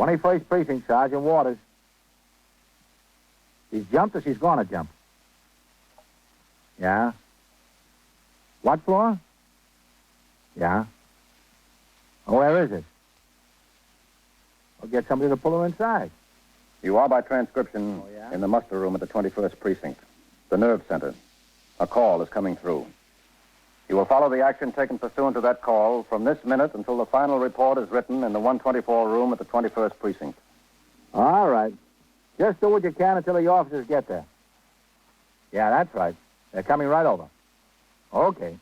21st Precinct, Sergeant Waters. She's jumped or she's gonna jump? Yeah? What floor? Yeah? Oh, where is it? I'll get somebody to pull her inside. You are by transcription in the muster room at the 21st Precinct, the nerve center. A call is coming through. You will follow the action taken pursuant to that call from this minute until the final report is written in the 124 room at the 21st Precinct. All right. Just do what you can until the officers get there. Yeah, that's right. They're coming right over. Okay.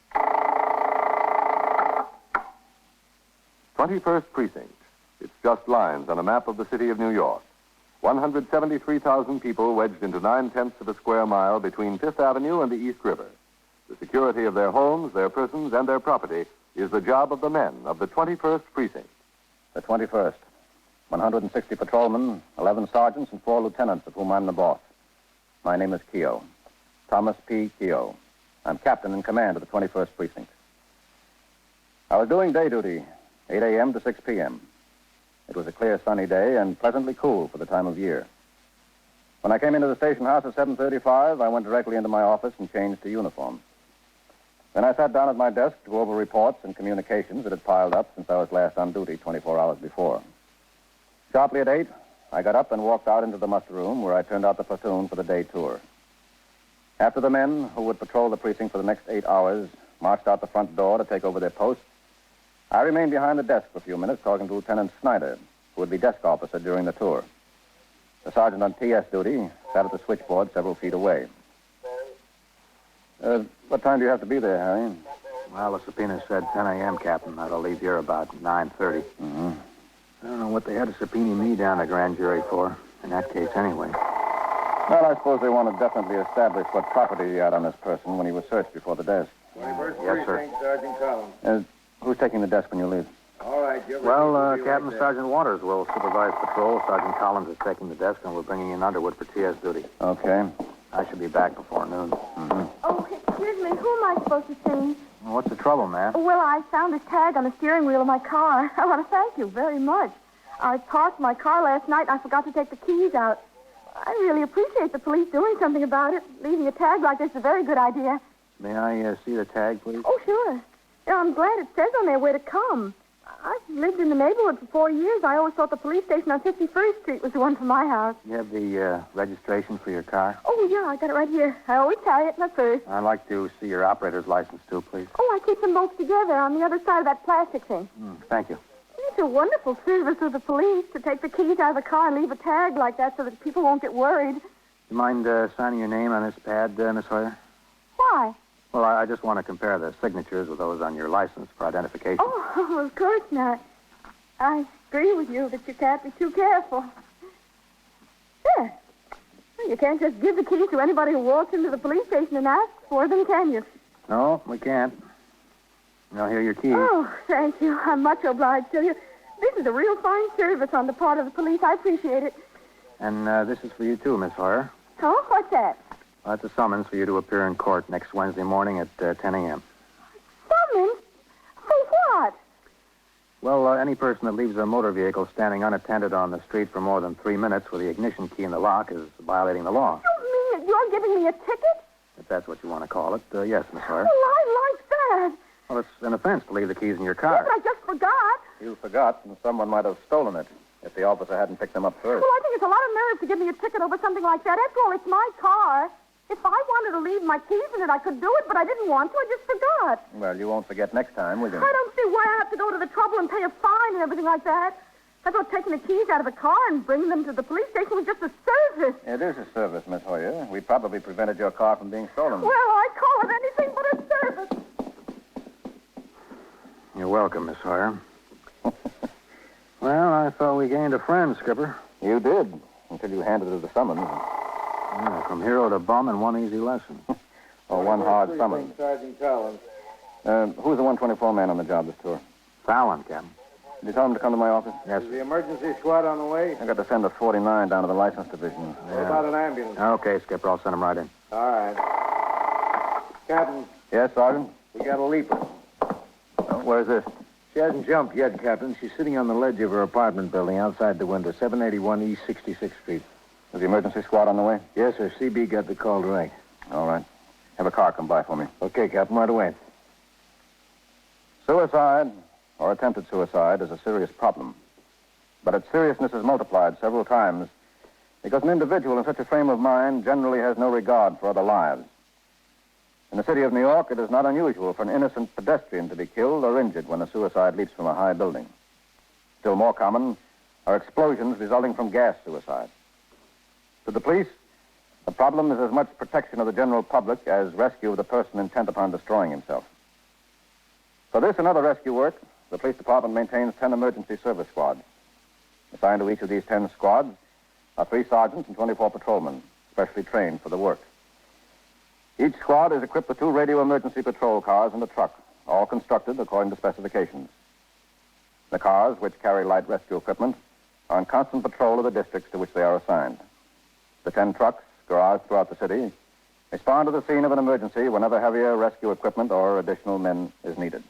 21st Precinct. It's just lines on a map of the city of New York. 173,000 people wedged into 9/10 of a square mile between Fifth Avenue and the East River. The security of their homes, their persons, and their property is the job of the men of the 21st Precinct. The 21st. 160 patrolmen, 11 sergeants, and 4 lieutenants, of whom I'm the boss. My name is Keogh. Thomas P. Keogh. I'm captain in command of the 21st Precinct. I was doing day duty, 8 a.m. to 6 p.m. It was a clear, sunny day and pleasantly cool for the time of year. When I came into the station house at 7:35, I went directly into my office and changed to uniform. Then I sat down at my desk to go over reports and communications that had piled up since I was last on duty 24 hours before. Sharply at 8, I got up and walked out into the muster room where I turned out the platoon for the day tour. After the men who would patrol the precinct for the next 8 hours marched out the front door to take over their posts, I remained behind the desk for a few minutes talking to Lieutenant Snyder, who would be desk officer during the tour. The sergeant on TS duty sat at the switchboard several feet away. What time do you have to be there, Harry? Well, the subpoena said 10 a.m., Captain. I'll leave here about 9:30. Mm-hmm. I don't know what they had to subpoena me down to grand jury for, in that case anyway. Well, I suppose they want to definitely establish what property he had on this person when he was searched before the desk. 21st Yes, sir. Precinct, Sergeant Collins. Who's taking the desk when you leave? All right, you're Captain Sergeant Waters will supervise patrol. Sergeant Collins is taking the desk, and we're bringing in Underwood for TS duty. Okay. I should be back before noon. Mm-hmm. Oh, excuse me. Who am I supposed to see? Well, what's the trouble, ma'am? Well, I found a tag on the steering wheel of my car. I want to thank you very much. I parked my car last night, and I forgot to take the keys out. I really appreciate the police doing something about it. Leaving a tag like this is a very good idea. May I see the tag, please? Oh, sure. Yeah, I'm glad it says on there where to come. I've lived in the neighborhood for 4 years. I always thought the police station on 51st Street was the one for my house. You have the registration for your car? Oh, yeah, I got it right here. I always carry it in my purse. I'd like to see your operator's license, too, please. Oh, I keep them both together on the other side of that plastic thing. Thank you. It's a wonderful service of the police to take the keys out of the car and leave a tag like that so that people won't get worried. You mind signing your name on this pad, Miss Hoyer? Why? Well, I just want to compare the signatures with those on your license for identification. Oh, of course not. I agree with you that you can't be too careful. There. Well, you can't just give the keys to anybody who walks into the police station and asks for them, can you? No, we can't. Now, here are your keys. Oh, thank you. I'm much obliged to you. This is a real fine service on the part of the police. I appreciate it. And this is for you, too, Miss Hoyer. Oh, what's that? That's a summons for you to appear in court next Wednesday morning at 10 a.m. Summons? For what? Well, any person that leaves a motor vehicle standing unattended on the street for more than 3 minutes with the ignition key in the lock is violating the law. You mean that you're giving me a ticket? If that's what you want to call it. Yes, Miss Hoyer. Well, I like that. Well, it's an offense to leave the keys in your Yes, car. but I just forgot. You forgot, and someone might have stolen it if the officer hadn't picked them up first. Well, I think it's a lot of nerve to give me a ticket over something like that. After all, it's my car. If I wanted to leave my keys in it, I could do it, but I didn't want to. I just forgot. Well, you won't forget next time, will you? I don't see why I have to go to the trouble and pay a fine and everything like that. I thought taking the keys out of the car and bringing them to the police station was just a service. It is a service, Miss Hoyer. We probably prevented your car from being stolen. Well, I call it anything but a service. You're welcome, Miss Hoyer. Well, I thought we gained a friend, Skipper. You did, until you handed her the summons. Yeah, from hero to bum in one easy lesson. Or one hard summons. Sergeant Collins. Who's the 124 man on the job this tour? Fallon, Captain. Did you tell him to come to my office? Yes. Is the emergency squad on the way? I got to send a 49 down to the license division. What about an ambulance? Okay, Skipper, I'll send him right in. All right. Captain, Yes, Sergeant? we got a leaper. Oh, where's this? She hasn't jumped yet, Captain. She's sitting on the ledge of her apartment building outside the window, 781 East 66th Street. Is the emergency squad on the way? Yes, sir. CB got the call direct. All right. Have a car come by for me. Okay, Captain, right away. Suicide, or attempted suicide, is a serious problem. But its seriousness is multiplied several times because an individual in such a frame of mind generally has no regard for other lives. In the city of New York, it is not unusual for an innocent pedestrian to be killed or injured when a suicide leaps from a high building. Still more common are explosions resulting from gas suicide. To the police, the problem is as much protection of the general public as rescue of the person intent upon destroying himself. For this and other rescue work, the police department maintains 10 emergency service squads. Assigned to each of these 10 squads are 3 sergeants and 24 patrolmen, specially trained for the work. Each squad is equipped with 2 radio emergency patrol cars and a truck, all constructed according to specifications. The cars, which carry light rescue equipment, are in constant patrol of the districts to which they are assigned. The 10 trucks, garaged throughout the city, respond to the scene of an emergency whenever heavier rescue equipment or additional men is needed.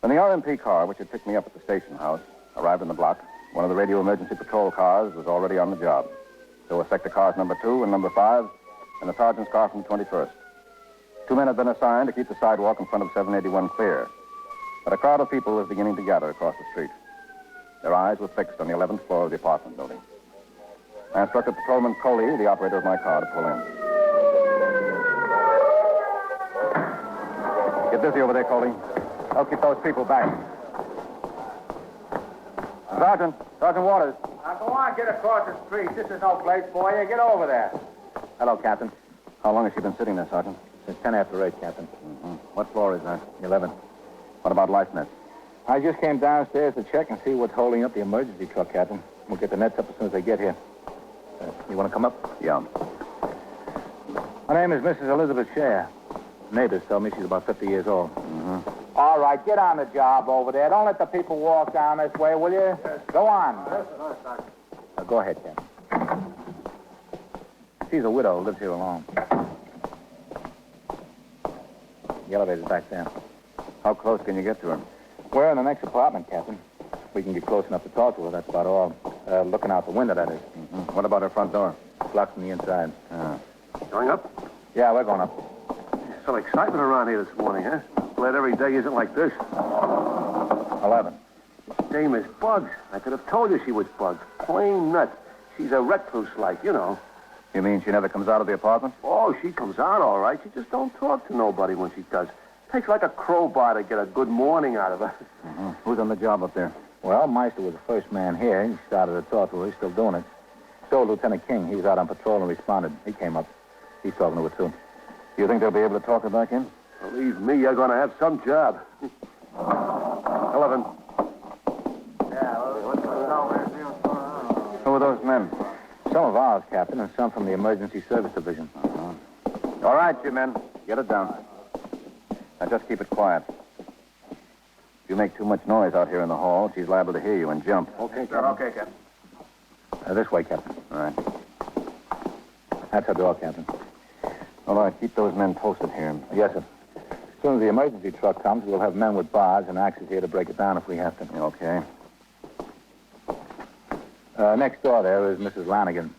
When the RMP car, which had picked me up at the station house, arrived in the block, one of the radio emergency patrol cars was already on the job. So were sector cars number 2 and number 5, and the sergeant's car from the 21st. 2 men had been assigned to keep the sidewalk in front of 781 clear. But a crowd of people was beginning to gather across the street. Their eyes were fixed on the 11th floor of the apartment building. I instructed Patrolman Coley, the operator of my car, to pull in. Get busy over there, Coley. I'll keep those people back. Sergeant Waters. Now, go on, get across the street. This is no place for you. Get over there. Hello, Captain. How long has she been sitting there, Sergeant? Since 10 after 8, Captain. Mm-hmm. What floor is that? 11. What about life nets? I just came downstairs to check and see what's holding up the emergency truck, Captain. We'll get the nets up as soon as they get here. You want to come up? Yeah. My name is Mrs. Elizabeth Scher. Neighbors tell me she's about 50 years old. Mm-hmm. All right, get on the job over there. Don't let the people walk down this way, will you? Yes. Go on. Yes, go ahead, Captain. She's a widow, lives here alone. The elevator's back there. How close can you get to her? We're in the next apartment, Captain. We can get close enough to talk to her, that's about all. Looking out the window, that is. Mm-hmm. What about her front door? It's locked from the inside. Going up? Yeah, we're going up. There's some excitement around here this morning, huh? Glad every day isn't like this. 11. Name is Bugs. I could have told you she was Bugs. Plain nuts. She's a recluse like, you know. You mean she never comes out of the apartment? Oh, she comes out all right. She just don't talk to nobody when she does. Takes like a crowbar to get a good morning out of her. Mm-hmm. Who's on the job up there? Well, Meister was the first man here. He started to talk to her. He's still doing it. So Lieutenant King, he was out on patrol and responded. He came up. He's talking to her, too. Do you think they'll be able to talk her back in? Believe me, you're going to have some job. 11. Who are those men? Some of ours, Captain, and some from the Emergency Service Division. Uh-huh. All right, you men. Get it down. Now, just keep it quiet. If you make too much noise out here in the hall, she's liable to hear you and jump. Okay, Captain. Okay, Captain. This way, Captain. All right. That's our door, Captain. All right, keep those men posted here. Yes, sir. As soon as the emergency truck comes, we'll have men with bars and axes here to break it down if we have to. Okay. Next door there is Mrs. Lanigan.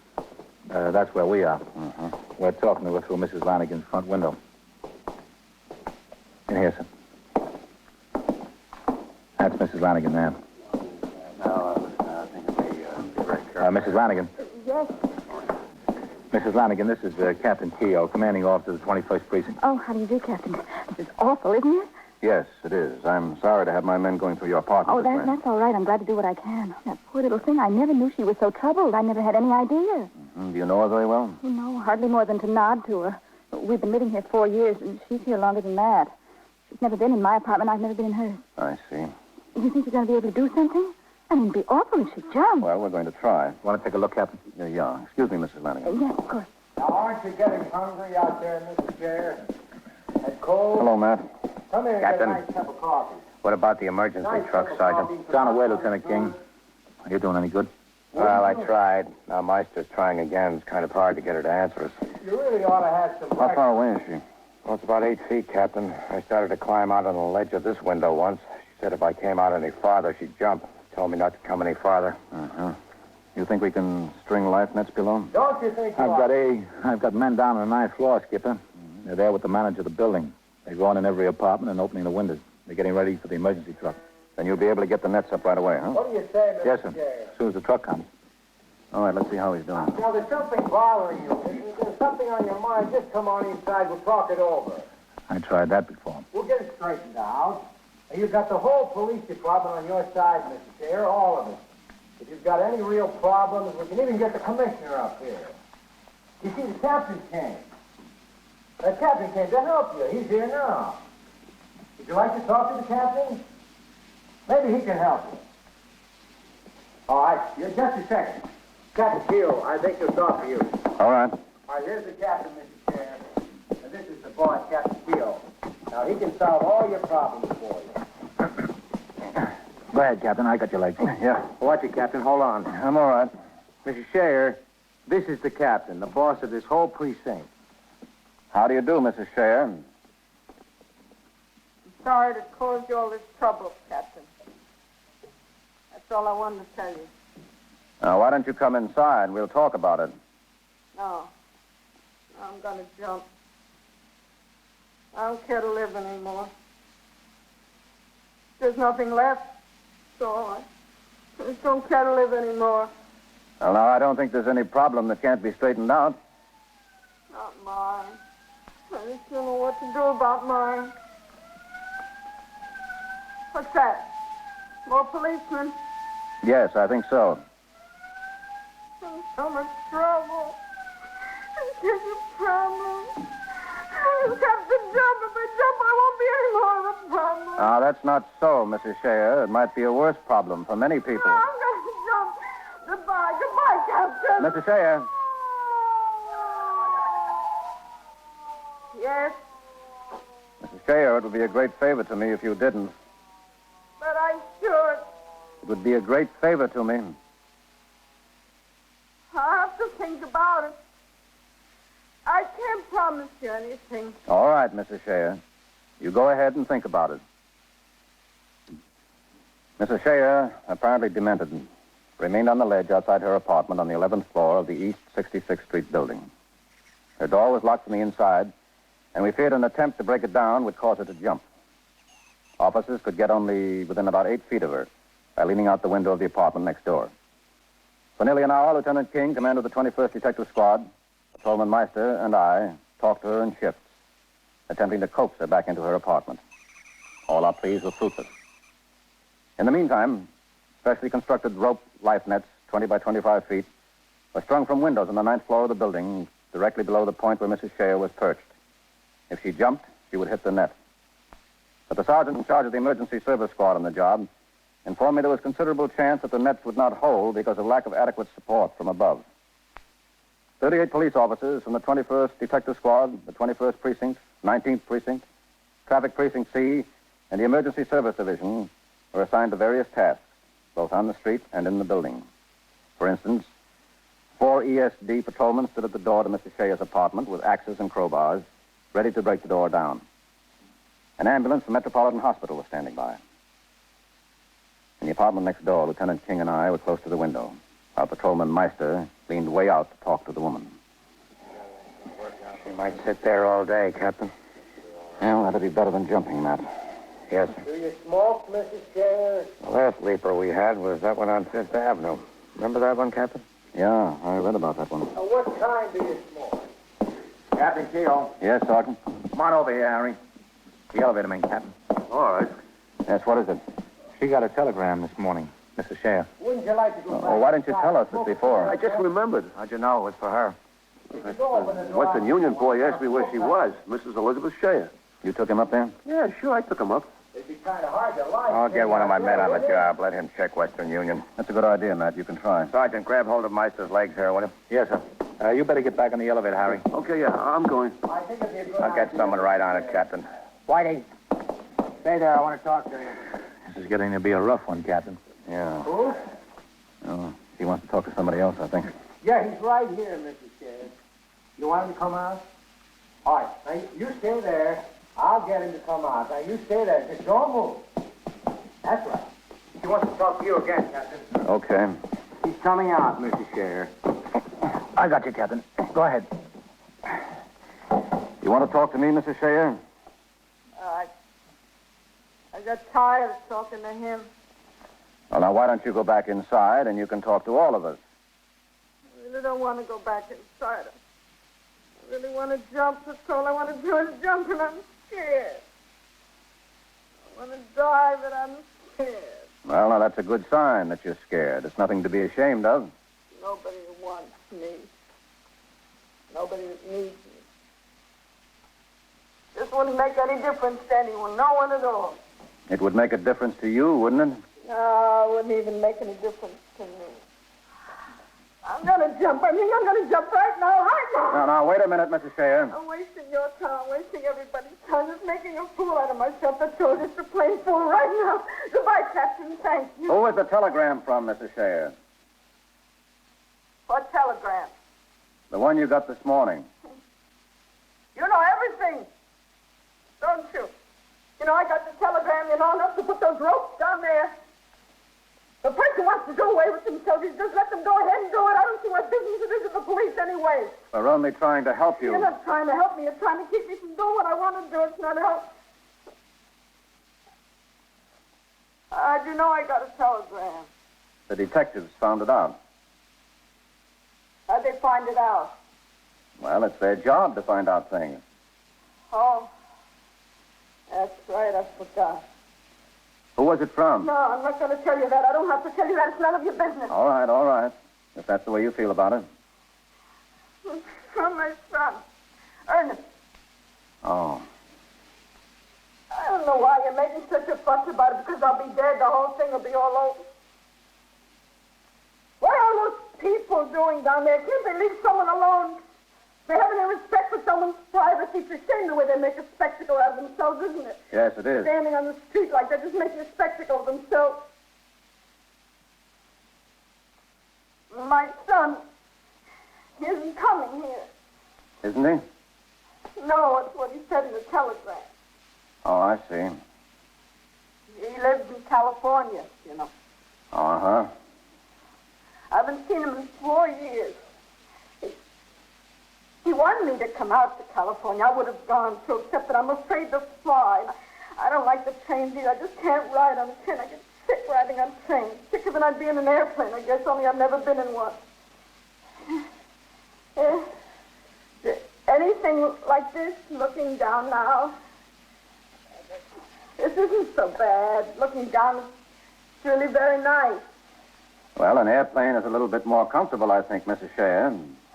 That's where we are. Mm-hmm. We're talking to her through Mrs. Lanigan's front window. In here, sir. That's Mrs. Lanigan there. Mrs. Lanigan. Yes. Mrs. Lanigan, this is Captain Keogh, commanding officer of the 21st Precinct. Oh, how do you do, Captain? This is awful, isn't it? Yes, it is. I'm sorry to have my men going through your apartment. Oh, this way. that's all right. I'm glad to do what I can. That poor little thing, I never knew she was so troubled. I never had any idea. Mm-hmm. Do you know her very well? Oh, no, hardly more than to nod to her. We've been living here 4 years, and she's here longer than that. She's never been in my apartment. I've never been in hers. I see. You think you're going to be able to do something? I mean, it'd be awful if she jumped. Well, we're going to try. Want to take a look, Captain? Yeah. Excuse me, Mrs. Lanigan. Yes, of course. Now, aren't you getting hungry out there, Mrs. Chair? And cold? Hello, Matt. Come here and Captain. get a nice cup of coffee. What about the emergency truck, Sergeant? It's on the way, Lieutenant King. Are you doing any good? Well, I tried. Now, Meister's trying again. It's kind of hard to get her to answer us. You really ought to have some How far away is she? Well, it's about 8 feet, Captain. I started to climb out on the ledge of this window once. She's Said if I came out any farther, she'd jump. Told me not to come any farther. Uh-huh. You think we can string life nets below? Don't you think I've got men down on the 9th floor, Skipper. They're there with the manager of the building. They're going in every apartment and opening the windows. They're getting ready for the emergency truck. Then you'll be able to get the nets up right away, huh? What do you say, Mr. Yes, sir. Sheriff? As soon as the truck comes. All right, let's see how he's doing. Now, there's something bothering you. If there's something on your mind, just come on inside. We'll talk it over. I tried that before. We'll get it straightened out. And you've got the whole police department on your side, Mr. Sheriff, all of it. If you've got any real problems, we can even get the commissioner up here. You see, the captain came. The captain came to help you. He's here now. Would you like to talk to the captain? Maybe he can help you. All right, just a second. Captain Keel, I think he'll talk to you. All right. All right, here's the captain, Mr. Sheriff. And this is the boss, Captain Keel. Now, he can solve all your problems for you. Go ahead, Captain. I got your legs. Yeah. Watch it, Captain. Hold on. I'm all right. Mr. Sheriff, this is the captain, the boss of this whole precinct. How do you do, Mrs. Shea? I'm sorry to cause you all this trouble, Captain. That's all I wanted to tell you. Now, why don't you come inside? We'll talk about it. No. I'm going to jump. I don't care to live anymore. There's nothing left, so I just don't care to live anymore. Well, now, I don't think there's any problem that can't be straightened out. Not mine. I just don't know what to do about mine. What's that? More policemen? Yes, I think so. I'm in so much trouble. I'm such a problem. I just have to jump. If I jump, I won't be any more of a problem. Now, that's not so, Mrs. Shea. It might be a worse problem for many people. I'm going to jump. Goodbye. Goodbye, Captain. Mrs. Shea. Yes, Mrs. Shea, it would be a great favor to me if you didn't. but I should. It would be a great favor to me. I'll have to think about it. I can't promise you anything. All right, Mrs. Shea. You go ahead and think about it. Mrs. Shea, apparently demented, remained on the ledge outside her apartment on the 11th floor of the East 66th Street building. Her door was locked from the inside, and we feared an attempt to break it down would cause her to jump. Officers could get only within about 8 feet of her by leaning out the window of the apartment next door. For nearly an hour, Lieutenant King, commander of the 21st Detective Squad, Patrolman Meister, and I talked to her in shifts, attempting to coax her back into her apartment. All our pleas were fruitless. In the meantime, specially constructed rope life nets, 20 by 25 feet, were strung from windows on the 9th floor of the building, directly below the point where Mrs. Shea was perched. If she jumped, she would hit the net. But the sergeant in charge of the emergency service squad on the job informed me there was considerable chance that the nets would not hold because of lack of adequate support from above. 38 police officers from the 21st Detective Squad, the 21st Precinct, 19th Precinct, Traffic Precinct C, and the Emergency Service Division were assigned to various tasks, both on the street and in the building. For instance, 4 ESD patrolmen stood at the door to Mrs. Shea's apartment with axes and crowbars, ready to break the door down. An ambulance from Metropolitan Hospital was standing by. In the apartment next door, Lieutenant King and I were close to the window. Our patrolman Meister leaned way out to talk to the woman. She might sit there all day, Captain. Well, that'd be better than jumping, Matt. Yes, sir. Do you smoke, Mrs. Shea? The last leaper we had was that one on Fifth Avenue. Remember that one, Captain? Yeah, I read about that one. What kind do you smoke? Captain Keel. Yes, Sergeant? Come on over here, Harry. The elevator man, Captain. All right. Yes, what is it? She got a telegram this morning, Mrs. Shea. Wouldn't you like to go back? Oh, why didn't you tell us this before? I just remembered. How'd you know it was for her? Western Union boy asked me where she was, Mrs. Elizabeth Shea. You took him up there? Yeah, sure, I took him up. It'd be kind of hard to lie. I'll get one of my men on the job. Let him check Western Union. That's a good idea, Matt. You can try. Sergeant, grab hold of Meister's legs here, will you? Yes, sir. You better get back on the elevator, Harry. Okay, yeah, I'm going. I'll get someone right on it, Captain. Whitey, stay there. I want to talk to you. This is getting to be a rough one, Captain. Yeah. Who? Oh, he wants to talk to somebody else, I think. Yeah, he's right here, Mrs. Shea. You want him to come out? All right, now you stay there. I'll get him to come out. Now you stay there. Just don't move. That's right. She wants to talk to you again, Captain. Okay. He's coming out, Mrs. Share. I got you, Captain. Go ahead. You want to talk to me, Mrs. Shea? I got tired of talking to him. Well, now, why don't you go back inside and you can talk to all of us? I really don't want to go back inside. I really want to jump. That's all I want to do is jump, and I'm scared. I want to die, but I'm scared. Well, now, that's a good sign that you're scared. It's nothing to be ashamed of. Nobody wants me. Nobody needs me. This wouldn't make any difference to anyone. No one at all. It would make a difference to you, wouldn't it? No, it wouldn't even make any difference to me. I'm going to jump. I'm going to jump right now. Now, wait a minute, Mrs. Shea. I'm wasting your time, wasting everybody's time, just making a fool out of myself. That's all, just a plain fool right now. Goodbye, Captain. Thank you. Who was the telegram from, Mrs. Shea? What telegram? The one you got this morning. You know everything, don't you? You know, I got the telegram, you know, enough to put those ropes down there. The person wants to do away with themselves. You just let them go ahead and do it. I don't see what business it is of the police anyway. We're only trying to help you. You're not trying to help me. You're trying to keep me from doing what I want to do. It's not help. I do know I got a telegram. The detectives found it out. How'd they find it out? Well, it's their job to find out things. Oh, that's right. I forgot. Who was it from? No, I'm not going to tell you that. I don't have to tell you that. It's none of your business. All right. If that's the way you feel about it. It's from my son, Ernest. Oh. I don't know why you're making such a fuss about it, because I'll be dead. The whole thing will be all over. What are all those people doing down there? Can't they leave someone alone? They have any respect for someone's privacy. It's a shame the way they make a spectacle out of themselves, isn't it? Yes, it is. Standing on the street like that, just making a spectacle of themselves. My son isn't coming here. Isn't he? No, that's what he said in the telegram. Oh, I see. He lives in California, you know. Uh-huh. I haven't seen him in 4 years. He wanted me to come out to California. I would have gone too, except that I'm afraid to fly. I don't like the trains either. I just can't ride on a train. I get sick riding on trains. Sicker than I'd be in an airplane, I guess, only I've never been in one. Anything like this, looking down now, this isn't so bad. Looking down, it's really very nice. Well, an airplane is a little bit more comfortable, I think, Mrs. Shea.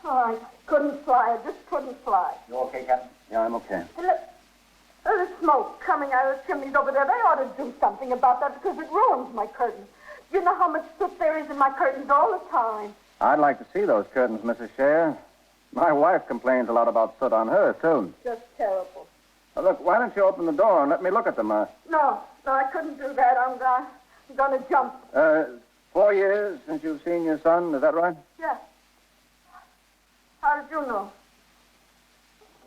Oh, I couldn't fly. I just couldn't fly. You okay, Captain? Yeah, I'm okay. And look, the smoke coming out of the chimneys over there. They ought to do something about that because it ruins my curtains. You know how much soot there is in my curtains all the time. I'd like to see those curtains, Mrs. Shea. My wife complains a lot about soot on hers, too. Just terrible. Now, look, why don't you open the door and let me look at them? No, I couldn't do that. I'm going to jump. 4 years since you've seen your son, is that right? Yeah. How did you know?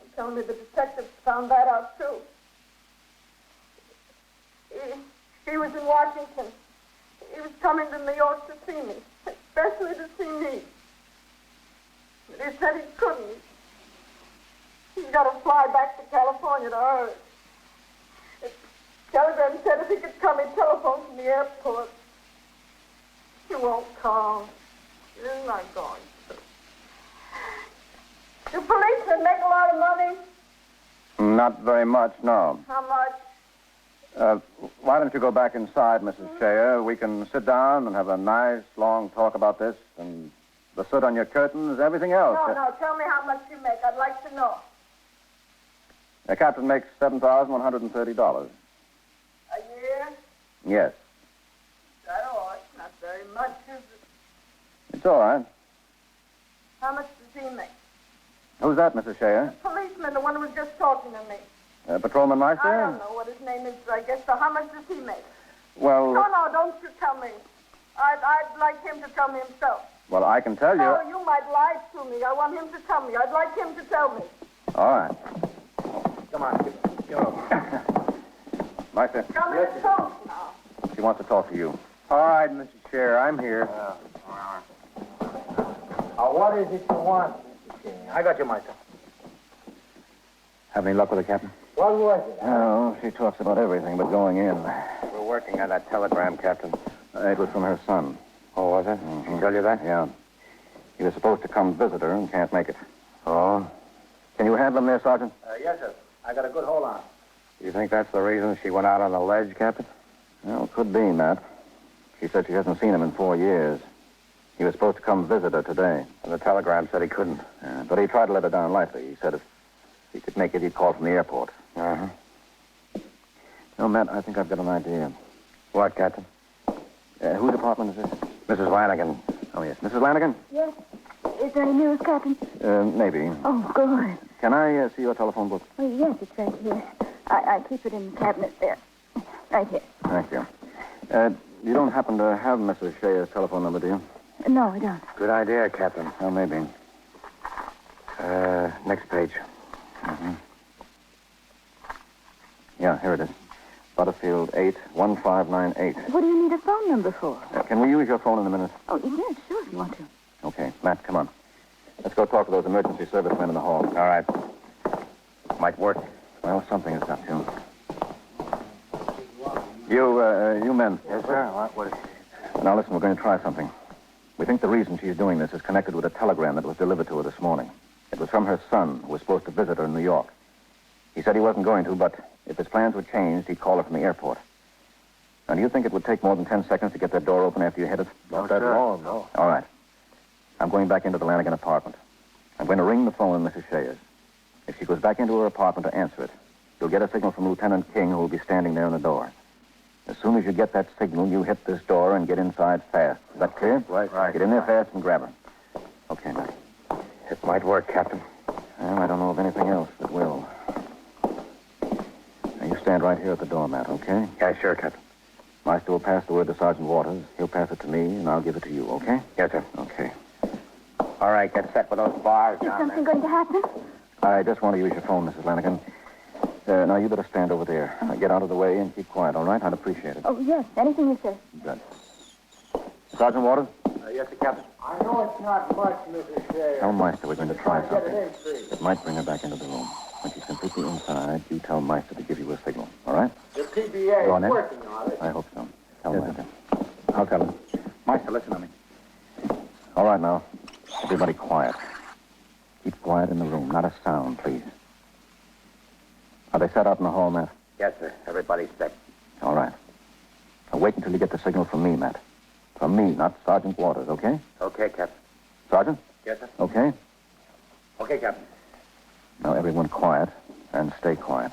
You told me the detectives found that out, too. He was in Washington. He was coming to New York to see me, especially to see me. But he said he couldn't. He's got to fly back to California to hurry. The telegram said if he could come, he'd telephone from the airport. He won't come. He's not going to. Do policemen make a lot of money? Not very much, no. How much? Why don't you go back inside, Mrs. Shea? We can sit down and have a nice, long talk about this and the soot on your curtains, everything else. No, tell me how much you make. I'd like to know. The captain makes $7,130. A year? Yes. That all. It's not very much, is it? It's all right. How much does he make? Who's that, Mrs. Shea? Policeman, the one who was just talking to me. Patrolman Meister? I don't know what his name is, I guess. So how much does he make? Well... No, don't you tell me. I'd like him to tell me himself. Well, I can tell you... No, you might lie to me. I want him to tell me. I'd like him to tell me. All right. Come on, give it. Meister. Tell me the truth now. She wants to talk to you. All right, Mr. Chair, I'm here. What is it you want, Mr. King? I got you myself. Have any luck with her, Captain? What was it? Oh, she talks about everything but going in. We're working on that telegram, Captain. It was from her son. Oh, was it? She tell you that? Yeah. He was supposed to come visit her and can't make it. Oh? Can you handle him there, Sergeant? Yes, sir. I got a good hold on him. You think that's the reason she went out on the ledge, Captain? Well, could be, Matt. She said she hasn't seen him in 4 years. He was supposed to come visit her today. And the telegram said he couldn't. But he tried to let her down lightly. He said if he could make it, he'd call from the airport. Uh-huh. No, Matt, I think I've got an idea. What, Captain? Whose apartment is this? Mrs. Lanigan. Oh, yes. Mrs. Lanigan? Yes. Is there any news, Captain? Maybe. Oh, good. Can I see your telephone book? Oh, yes, it's right here. I keep it in the cabinet there. Right here. Thank you. You don't happen to have Mrs. Shea's telephone number, do you? No, I don't. Good idea, Captain. Well, maybe. Next page. Mm-hmm. Yeah, here it is. Butterfield 81598. What do you need a phone number for? Can we use your phone in a minute? Oh, yes, sure, if you want to. Okay. Matt, come on. Let's go talk to those emergency servicemen in the hall. All right. Might work. Well, something has got to. You men. Yes, sir. What is it? Now, listen, we're going to try something. We think the reason she's doing this is connected with a telegram that was delivered to her this morning. It was from her son, who was supposed to visit her in New York. He said he wasn't going to, but if his plans were changed, he'd call her from the airport. Now, do you think it would take more than 10 seconds to get that door open after you hit it? Not that long, no. All right. I'm going back into the Lanigan apartment. I'm going to ring the phone in Mrs. Shea's. If she goes back into her apartment to answer it, you'll get a signal from Lieutenant King, who will be standing there in the door. As soon as you get that signal, you hit this door and get inside fast. Is that clear? Right. Get in there fast and grab her. Okay, Matt. It might work, Captain. Well, I don't know of anything else that will. Now, you stand right here at the door, Matt, okay? Yeah, sure, Captain. Meister will pass the word to Sergeant Waters. He'll pass it to me, and I'll give it to you, okay? Yes, sir. Okay. All right, get set with those bars Is down something there. going to happen? I just want to use your phone, Mrs. Lanigan. Now, you better stand over there. Get out of the way and keep quiet, all right? I'd appreciate it. Oh, yes, anything you say. Good. Sergeant Waters? Yes, sir, Captain. I know it's not much, Mrs. Shea. Tell Meister we're going to try Get something. it in, please. It might bring her back into the room. When she's completely inside, you tell Meister to give you a signal, all right? The PBA Go on, is Ed. working on it. I hope so. Tell Yes, Meister. I'll tell him. Meister, listen to me. All right, now. Everybody quiet. Keep quiet in the room. Not a sound, please. Are they set out in the hall, Matt? Yes, sir. Everybody's set. All right. Now wait until you get the signal from me, Matt. From me, not Sergeant Waters, okay? Okay, Captain. Sergeant? Yes, sir. Okay? Okay, Captain. Now everyone quiet and stay quiet.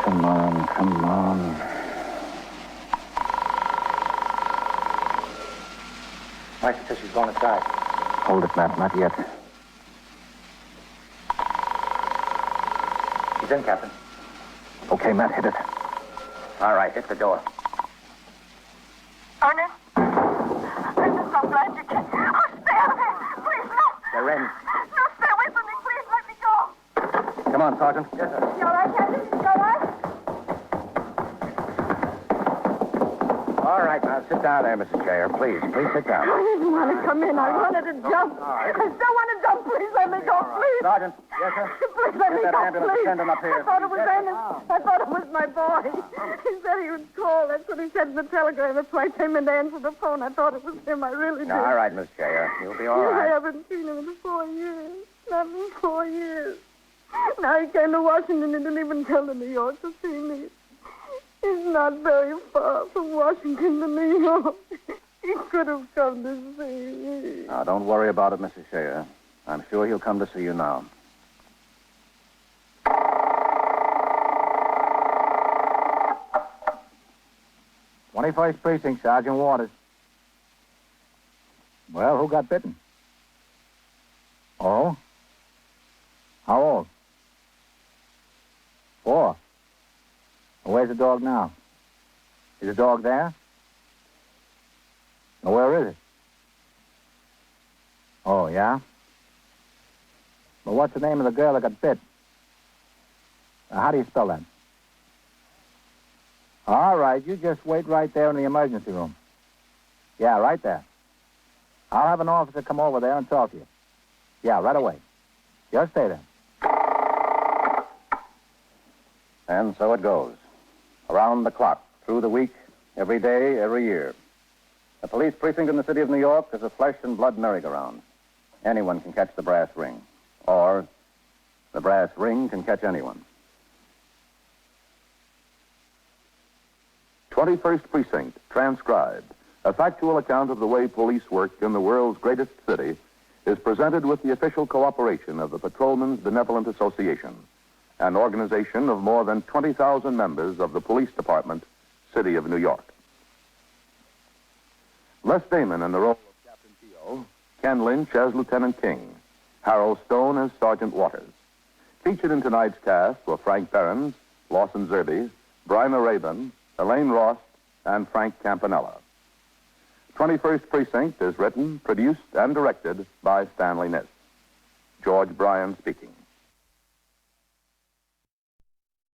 Come on, come on. Meister says she's going inside. Hold it, Matt. Not yet. She's in, Captain. Okay, Matt, hit it. All right, hit the door. Ernest? I'm just so glad you came. Oh, stay out of here. Please, no. They're in. No, stay away from me. Please, let me go. Come on, Sergeant. Yes, sir. You all right, Captain? You all right? All right, now sit down there, Mrs. Shea. Please sit down. I didn't want to come in. I wanted to jump. I still want to jump. Please let me go, please. Sergeant. Yes, sir. Please let me Get that go, ambulance please. attendant up here. I thought it was Ernest. I thought it was my boy. He said he would call. That's what he said in the telegram. That's why I came in to answer the phone. I thought it was him. I really did. All right, Miss Shea. You'll be all I right. haven't seen him in 4 years. Not in 4 years. Now he came to Washington and didn't even come to New York to see me. He's not very far from Washington to New York. He could have come to see me. Now, don't worry about it, Mrs. Shea. I'm sure he'll come to see you now. 21st Precinct, Sergeant Waters. Well, who got bitten? Oh? How old? 4. Well, where's the dog now? Is the dog there? Well, where is it? Oh, yeah? Well, what's the name of the girl that got bit? How do you spell that? All right, you just wait right there in the emergency room. Yeah, right there. I'll have an officer come over there and talk to you. Yeah, right away. Just stay there. And so it goes. Around the clock, through the week, every day, every year. The police precinct in the city of New York is a flesh and blood merry-go-round. Anyone can catch the brass ring. Or the brass ring can catch anyone. 21st Precinct, transcribed. A factual account of the way police work in the world's greatest city is presented with the official cooperation of the Patrolmen's Benevolent Association, an organization of more than 20,000 members of the Police Department, City of New York. Les Damon in the role of Captain Keogh, Ken Lynch as Lieutenant King, Harold Stone as Sergeant Waters. Featured in tonight's cast were Frank Behrens, Lawson Zerbe, Bryma Rabin, Elaine Rost, and Frank Campanella. 21st Precinct is written, produced, and directed by Stanley Niss. George Bryan speaking.